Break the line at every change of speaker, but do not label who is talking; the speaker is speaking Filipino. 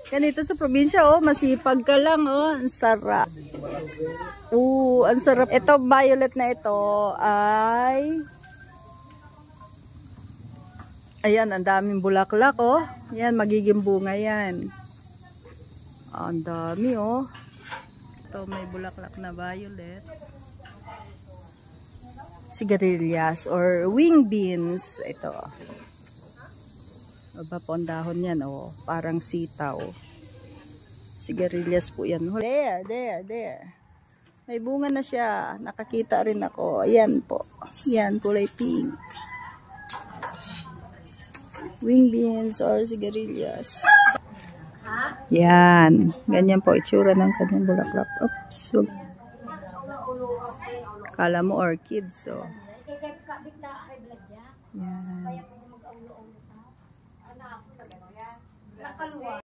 Ganito sa probinsya, oh, masipag ka lang, oh, ang sarap. Ang sarap. Ito, violet na ito ay, ayan, ang daming bulaklak, oh. Yan, magiging bunga yan. Ang dami, oh. Ito, may bulaklak na violet. Sigarilyas or wing beans. Ito. Baba po ang dahon yan, oh. Parang sitaw. Sigarilyas po yan. There. May bunga na siya. Nakakita rin ako. Ayan po. Yan, kulay pink. Wing beans or sigarilyas. Yan. Ganyan po itsura ng kanyang bulaklak. Oops. Kala mo orchids, oh.